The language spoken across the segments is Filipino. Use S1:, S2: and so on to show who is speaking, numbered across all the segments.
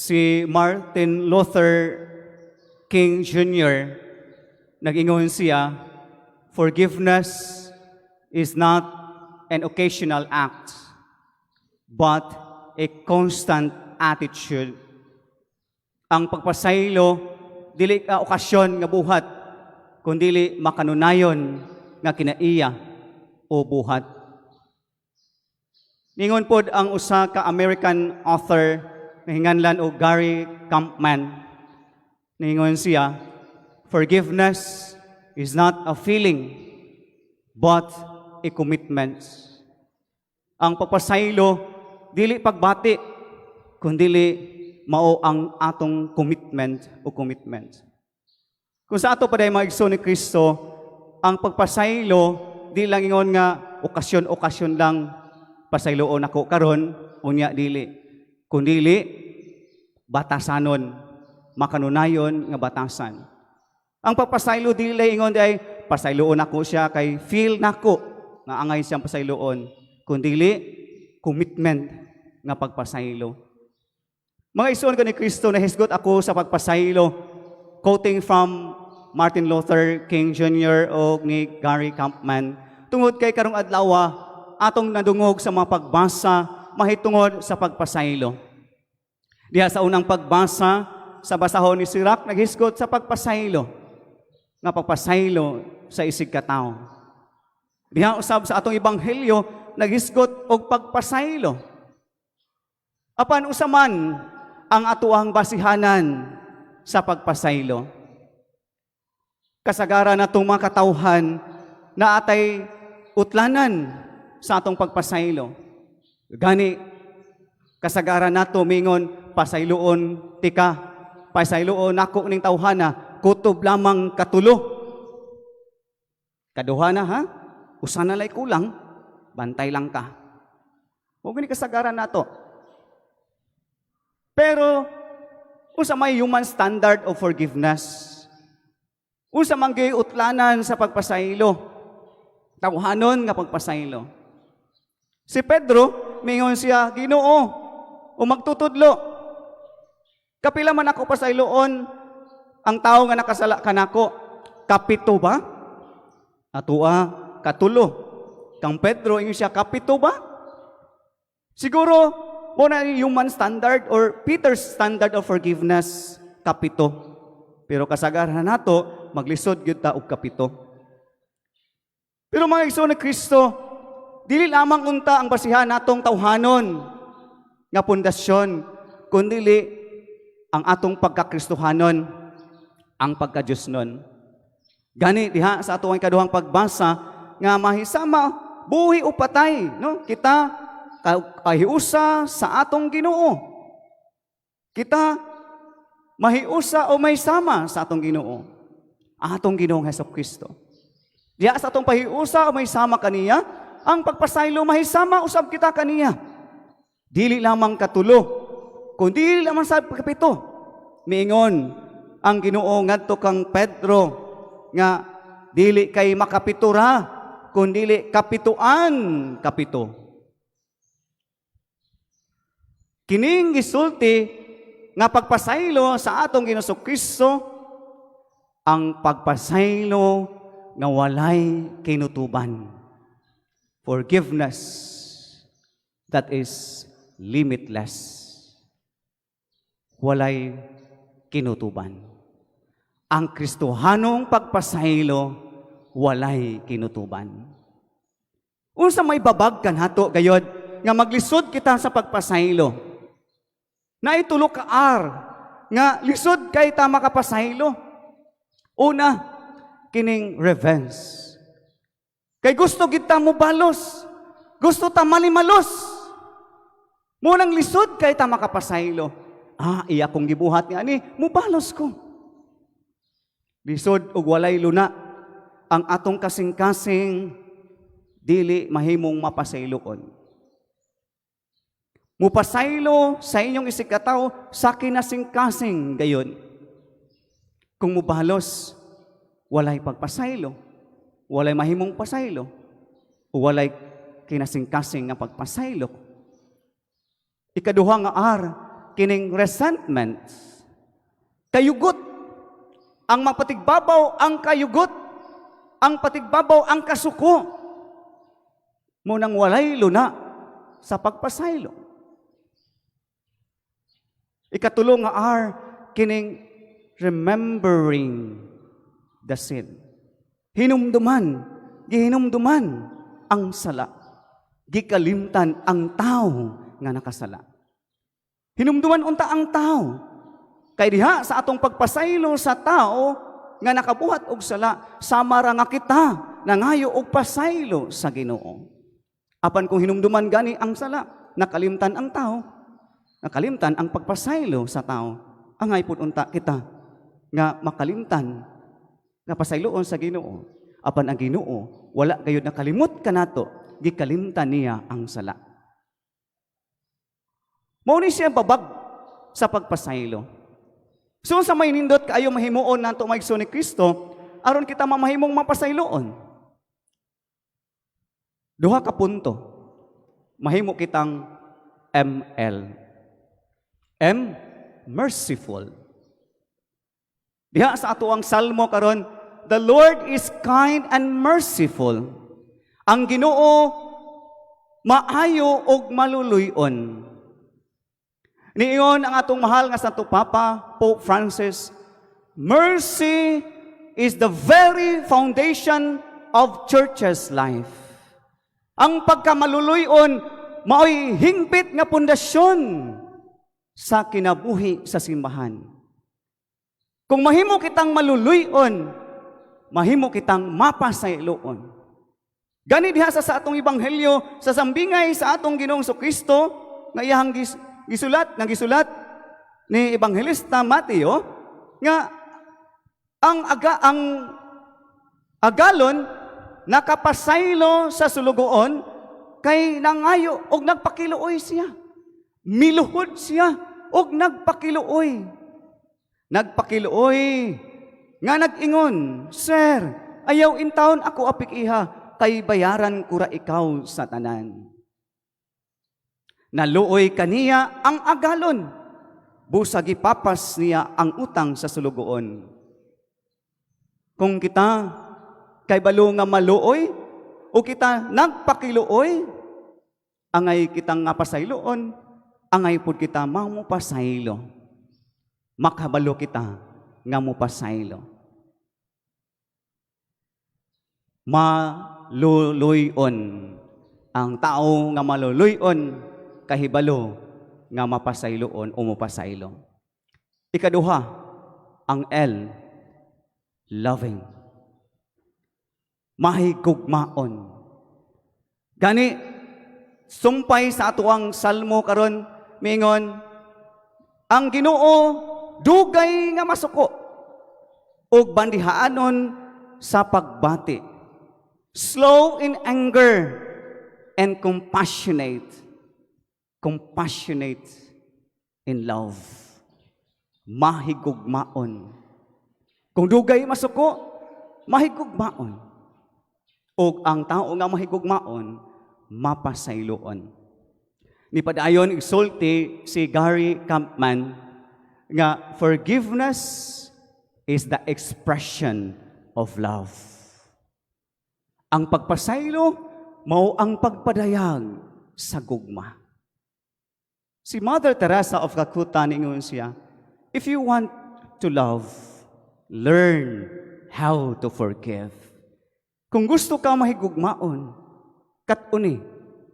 S1: Si Martin Luther King Jr., nag-ingon siya, forgiveness is not an occasional act, but a constant attitude. Ang pagpasaylo, dili ka okasyon nga buhat, kundili makanunayon nga kinaiya o buhat. Ningon pod ang usa ka American author na hinganlan o Gary Kampman. Ningon siya, forgiveness is not a feeling, but a commitment. Ang pagpasaylo, dili pagbati, kundili mao ang atong commitment o commitment. Kung sa ato pa day mga igsoon ni Kristo, ang pagpasaylo, di lang ingon nga okasyon-okasyon lang pasayloon ako karon, unya dili. Kundili, batasanon, makanunayon nga batasan. Ang pagpasaylo dili lang ingon ay pasayloon ako siya kay feel nako nga angay siyang pasayloon, kundili commitment nga pagpasaylo. Mga igsoon ko ni Kristo, nahisgot ako sa pagpasaylo, quoting from Martin Luther King Jr. o ni Gary Kampman, tungod kay karong adlaw atong nadungog sa mga pagbasa mahitungod sa pagpasaylo. Diha sa unang pagbasa sa basahon ni Sirach, naghisgot sa pagpasaylo, nga pagpasaylo sa isig katao. Diha usab sa atong ebanghelyo, naghisgot og pagpasaylo. Apan usaman ang atuang basihanan sa pagpasaylo. Kasagaran natong mga katawhan na atay utlanan sa atong pagpasaylo. Gani, kasagaran nato mingon, pasayloon tika, pasayloon ako ning tawhana, kutob lamang katulo. Kaduha na ha, usa na lay kulang, bantay lang ka. O gani kasagaran nato. Pero, unsa may human standard of forgiveness? Unsa man gyud utlanan sa pagpasaylo? Tawhanon nga pagpasaylo. Si Pedro, mingon siya, Ginoo, o magtutudlo. Kapila man ako pasayloon, ang tao nga nakasala kanako, kapito ba? Atua, katulo. Kang Pedro, ingon siya, kapito ba? Siguro, muna yung human standard or Peter's standard of forgiveness, kapito. Pero kasagaran nato, maglisod gyud ta og kapito. Pero mga igsoon ni Kristo, dili lamang unta ang basihan natong tawhanon nga pundasyon, kundi ang atong pagkakristohanon, ang pagka-Diosnon. Gani diha sa atong ikaduhang pagbasa nga mahisama buhi o patay, no? Kita kahiusa sa atong Ginoo. Kita mahiusa o may sama sa atong Ginoo. Atong Ginoong Hesukristo. Diya sa atong pahiusa o may sama kaniya, ang pagpasaylo mahisama usab kita kaniya. Dili lamang katulo, kundi dili lamang sa kapito. Miingon ang Ginoo ngadto kang Pedro nga dili kay makapitura, kundi kapituan kapito. Kining gisulti nga pagpasaylo sa atong Ginoong Kristo, ang pagpasaylo nga walay kinutuban. Forgiveness that is limitless. Walay kinutuban. Ang Kristohanong pagpasaylo, walay kinutuban. Unsa may babag kanhato gayod nga maglisod kita sa pagpasaylo. Naitulo ka nga lisod kay ta makapasaylo. Una, kining revenge. Kay gusto kita mo balos. Gusto ta malimalos. Munang lisod kay ta makapasaylo. Iya kong gibuhat nga ni, mubalos ko. Lisod og walay luna. Ang atong kasing-kasing dili mahimong mapasayloon. Mupasaylo sa inyong isikataw sa kinasing-kasing gayon. Kung mubalos, walay pagpasaylo, walay mahimong pasaylo, o walay kinasing-kasing nga pagpasaylo. Ikaduha nga kining resentment. Kayugot. Ang mapatigbabaw ang kayugot. Ang patigbabaw ang kasuko. Munang walay luna sa pagpasaylo. Ikatulo nga kining remembering the sin. Gihinumduman ang sala. Gikalimtan ang tao nga nakasala. Hinumduman unta ang tao. Kay diha sa atong pagpasaylo sa tao nga nakabuhat og sala, samara nga kita nangayo og pasaylo sa Ginoo. Apan kung hinumduman gani ang sala, nakalimtan ang tao, nakalimtan ang pagpasaylo sa tao, angay pud unta kita nga makalimtan nga pasayloon sa Ginoo. Apan ang Ginoo wala gayud nakalimot kanato, gikalimtan niya ang sala. Mao ni siya babag sa pagpasaylo. So sa may nindot kaayo mahimuon nato maigsoon ni Kristo aron kita mamahimong mapasayloon. Duha ka punto. Mahimo kitang ML. Merciful. Diha sa ato ang salmo karon, the Lord is kind and merciful. Ang Ginoo maayo og maluluy-on. Niingon ang atong mahal nga Santo Papa, Pope Francis, mercy is the very foundation of church's life. Ang pagkamaluluy-on mao'y hingpit nga pundasyon sa kinabuhi sa simbahan. Kung mahimo kitang maluluy-on, mahimo kitang mapasayloon. Gani diha sa atong ebanghelyo sa sambingay sa atong Ginoong Kristo nga iyang gisulat ni Ebanghelista Mateo nga ang agalon nakapasaylo sa sulugoon kay nangayo og nagpakiluoy siya. Miluhod siya og nagpakiluoy. Nagpakiluoy nga nag-ingon, Sir, ayaw intawon ako apik iha kay bayaran kura ikaw sa tanan. Naluoy kaniya ang agalon. Busa gipapas niya ang utang sa sulugoon. Kung kita kay balo nga maluoy o kita nagpakiluoy, angay kitang nga pasayloon, angay pud kita mamupasaylo. Makabalo kita nga mupasaylo. Maluluyon. Ang tao nga maluluyon kahibalo nga mapasayloon o mapasaylo. Ikaduha, ang L, loving. Mahigugmaon. Gani, sumpay sa atuang salmo karon mingon, ang Ginoo dugay nga masuko ug bandihaanon sa pagbati. Slow in anger and compassionate in love. Mahigugmaon. Kung dugay masuko, mahigugmaon. O ang tao nga mahigugmaon, mapasayloon. Ni padayon igsulti si Gary Campman nga forgiveness is the expression of love. Ang pagpasaylo mao ang pagpadayag sa gugma. Si Mother Teresa of Calcutta ningon siya, if you want to love, learn how to forgive. Kung gusto ka mahigugmaon, katuni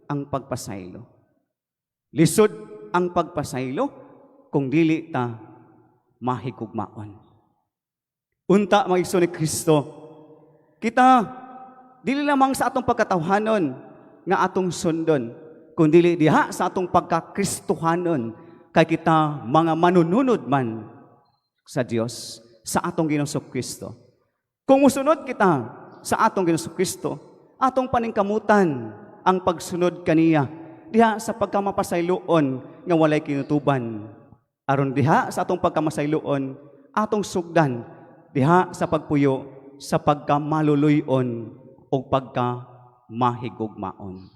S1: ang pagpasaylo. Lisod ang pagpasaylo kung dili ta mahigugmaon. Unta maigsoon ni Kristo, kita dili lamang sa atong pagkatawhanon nga atong sundon, kundi diha sa atong pagkakristohanon kay kita mga manununod man sa Dios, sa atong Ginoong Kristo. Kung musunod kita sa atong Ginoong Kristo, atong paningkamutan ang pagsunod kaniya diha sa pagkamapasayloon nga walay kinutuban. Aron diha sa atong pagkamasayloon, atong sugdan diha sa pagpuyo sa pagkamaluluyon o pagkamahigugmaon.